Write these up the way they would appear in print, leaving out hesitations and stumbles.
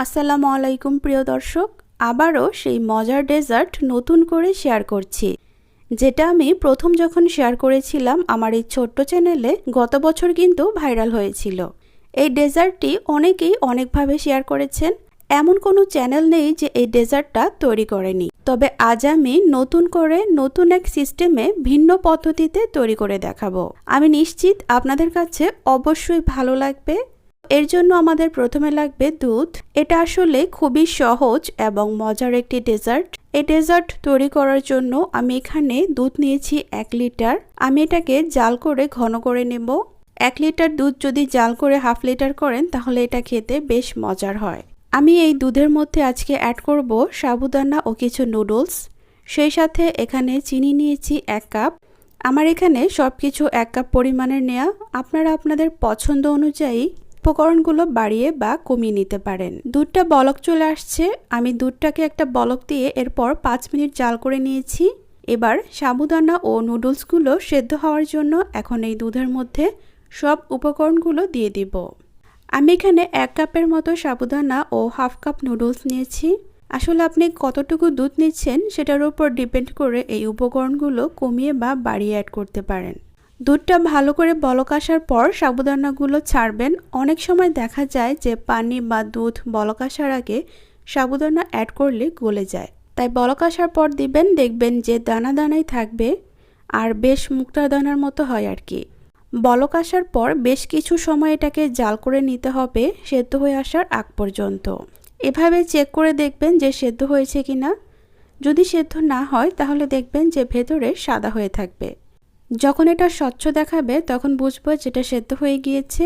আসসালামু আলাইকুম প্রিয় দর্শক, আবারও সেই মজার ডেজার্ট নতুন করে শেয়ার করছি, যেটা আমি প্রথম যখন শেয়ার করেছিলাম আমার এই ছোট্ট চ্যানেলে গত বছর কিন্তু ভাইরাল হয়েছিল। এই ডেজার্টটি অনেকেই অনেকভাবে শেয়ার করেছেন, এমন কোনো চ্যানেল নেই যে এই ডেজার্টটা তৈরি করেনি। তবে আজ আমি নতুন করে নতুন এক সিস্টেমে ভিন্ন পদ্ধতিতে তৈরি করে দেখাবো। আমি নিশ্চিত আপনাদের কাছে অবশ্যই ভালো লাগবে। এর জন্য আমাদের প্রথমে লাগবে দুধ। এটা আসলে খুবই সহজ এবং মজার একটি ডেজার্ট। এই ডেজার্ট তৈরি করার জন্য আমি এখানে দুধ নিয়েছি 1 লিটার। আমি এটাকে জাল করে ঘন করে নেব। 1 লিটার দুধ যদি জাল করে হাফ লিটার করেন তাহলে এটা খেতে বেশ মজার হয়। আমি এই দুধের মধ্যে আজকে অ্যাড করব সাবুদানা ও কিছু নুডলস। সেই সাথে এখানে চিনি নিয়েছি 1 কাপ। আমার এখানে সবকিছু 1 কাপ পরিমাণের নেওয়া। আপনারা আপনাদের পছন্দ অনুযায়ী উপকরণগুলো বাড়িয়ে বা কমিয়ে নিতে পারেন। দুধটা বলক চলে আসছে, আমি দুধটাকে একটা বলক দিয়ে এরপর 5 মিনিট জাল করে নিয়েছি। এবার সাবুদানা ও নুডলসগুলো সেদ্ধ হওয়ার জন্য এখন এই দুধের মধ্যে সব উপকরণগুলো দিয়ে দিব। আমি এখানে 1 কাপের মতো সাবুদানা ও হাফ কাপ নুডলস নিয়েছি। আসলে আপনি কতটুকু দুধ নিচ্ছেন সেটার উপর ডিপেন্ড করে এই উপকরণগুলো কমিয়ে বা বাড়িয়ে অ্যাড করতে পারেন। দুধটা ভালো করে বলক আসার পর সাবুদানাগুলো ছাড়বেন। অনেক সময় দেখা যায় যে পানি বা দুধ বলক আসার আগে সাবুদানা অ্যাড করলে গলে যায়, তাই বলক আসার পর দিবেন। দেখবেন যে দানা দানাই থাকবে আর বেশ মুক্তার দানার মতো হয় আর কি। বলক আসার পর বেশ কিছু সময় এটাকে জাল করে নিতে হবে সেদ্ধ হয়ে আসার আগ পর্যন্ত। এভাবে চেক করে দেখবেন যে সেদ্ধ হয়েছে কিনা। যদি সেদ্ধ না হয় তাহলে দেখবেন যে ভেতরে সাদা হয়ে থাকবে। যখন এটা স্বচ্ছ দেখাবে তখন বুঝবো যেটা সেদ্ধ হয়ে গিয়েছে।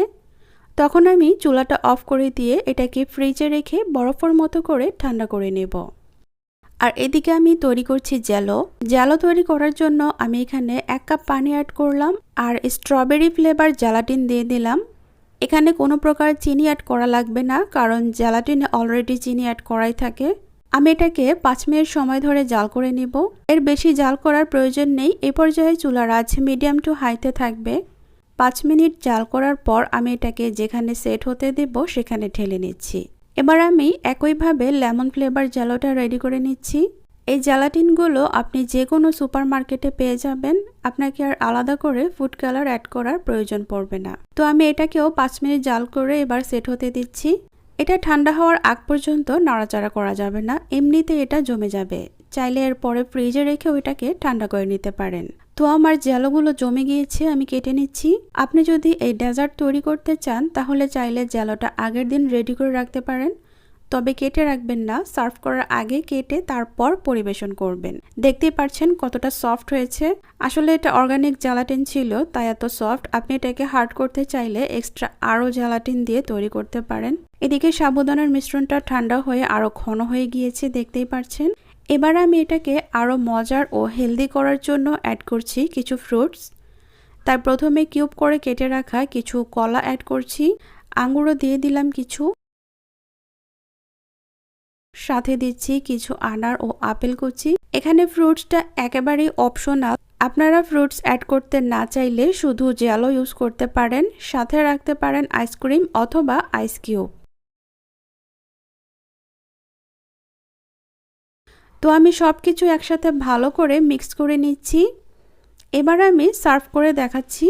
তখন আমি চুলাটা অফ করে দিয়ে এটাকে ফ্রিজে রেখে বরফের মতো করে ঠান্ডা করে নেব। আর এদিকে আমি তৈরি করছি জ্যালো তৈরি করার জন্য আমি এখানে 1 কাপ পানি অ্যাড করলাম আর স্ট্রবেরি ফ্লেভার জ্যালাটিন দিয়ে দিলাম। এখানে কোনো প্রকার চিনি অ্যাড করা লাগবে না, কারণ জ্যালাটিনে অলরেডি চিনি অ্যাড করাই থাকে। আমি এটাকে 5 মিনিট সময় ধরে জাল করে নিব। এর বেশি জাল করার প্রয়োজন নেই। এই পর্যায়ে চুলার আঁচ মিডিয়াম টু হাইতে থাকবে। 5 মিনিট জাল করার পর আমি এটাকে যেখানে সেট হতে দেব সেখানে ঢেলে নিচ্ছি। এবার আমি একইভাবে লেমন ফ্লেভার জ্যালোটা রেডি করে নিচ্ছি। এই জ্যালাটিনগুলো আপনি যে কোনো সুপার মার্কেটে পেয়ে যাবেন। আপনাকে আর আলাদা করে ফুড কালার অ্যাড করার প্রয়োজন পড়বে না। তো আমি এটাকেও 5 মিনিট জাল করে এবার সেট হতে দিচ্ছি। এটা ঠান্ডা হওয়ার আগ পর্যন্ত নাড়াচাড়া করা যাবে না, এমনিতে এটা জমে যাবে। চাইলে এরপরে ফ্রিজে রেখে ওইটাকে ঠান্ডা করে নিতে পারেন। তো আমার জ্যালোগুলো জমে গিয়েছে, আমি কেটে নিচ্ছি। আপনি যদি এই ডেজার্ট তৈরি করতে চান তাহলে চাইলে জ্যালোটা আগের দিন রেডি করে রাখতে পারেন, তবে কেটে রাখবেন না। সার্ভ করার আগে কেটে তারপর পরিবেশন করবেন। দেখতেই পাচ্ছেন কতটা সফট হয়েছে। আসলে এটা অর্গানিক জ্যালাটিন ছিল তাই এত সফট। আপনি এটাকে হার্ড করতে চাইলে এক্সট্রা আরও জ্যালাটিন দিয়ে তৈরি করতে পারেন। এদিকে সাবুদানার মিশ্রণটা ঠান্ডা হয়ে আরও ঘন হয়ে গিয়েছে, দেখতেই পাচ্ছেন। এবার আমি এটাকে আরও মজার ও হেলদি করার জন্য অ্যাড করছি কিছু ফ্রুটস। তাই প্রথমে কিউব করে কেটে রাখা কিছু কলা অ্যাড করছি, আঙুরও দিয়ে দিলাম কিছু, সাথে দিচ্ছি কিছু আনার ও আপেল কুচি। এখানে ফ্রুটসটা একেবারেই অপশনাল, আপনারা ফ্রুটস অ্যাড করতে না চাইলে শুধু জ্যালো ইউজ করতে পারেন। সাথে রাখতে পারেন আইসক্রিম অথবা আইস কিউব। তো আমি সব কিছু একসাথে ভালো করে মিক্স করে নিচ্ছি। এবার আমি সার্ভ করে দেখাচ্ছি।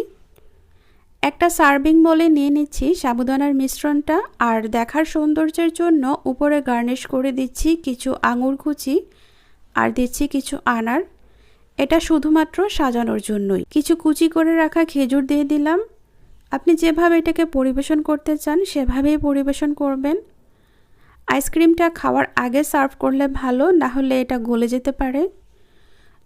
একটা সার্ভিং বলে নিয়ে নিচ্ছি সাবুদানার মিশ্রণটা, আর দেখার সৌন্দর্যের জন্য উপরে গার্নিশ করে দিচ্ছি কিছু আঙুর কুচি আর দিচ্ছি কিছু আনার। এটা শুধুমাত্র সাজানোর জন্যই। কিছু কুচি করে রাখা খেজুর দিয়ে দিলাম। আপনি যেভাবে এটাকে পরিবেশন করতে চান সেভাবেই পরিবেশন করবেন। আইসক্রিমটা খাওয়ার আগে সার্ভ করলে ভালো, না হলে এটা গলে যেতে পারে।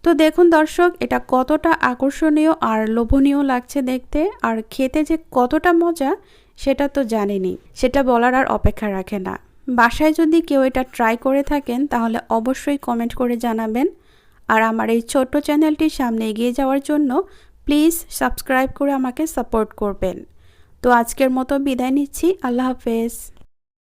তো দেখুন দর্শক, এটা কতটা আকর্ষণীয় আর লোভনীয় লাগছে দেখতে, আর খেতে যে কতটা মজা সেটা তো জানেনই, সেটা বলার আর অপেক্ষা রাখে না। বাসায় যদি কেউ এটা ট্রাই করে থাকেন তাহলে অবশ্যই কমেন্ট করে জানাবেন। আর আমার এই ছোট্ট চ্যানেলটির সামনে এগিয়ে যাওয়ার জন্য প্লিজ সাবস্ক্রাইব করে আমাকে সাপোর্ট করবেন। তো আজকের মতো বিদায় নিচ্ছি। আল্লাহ হাফেজ।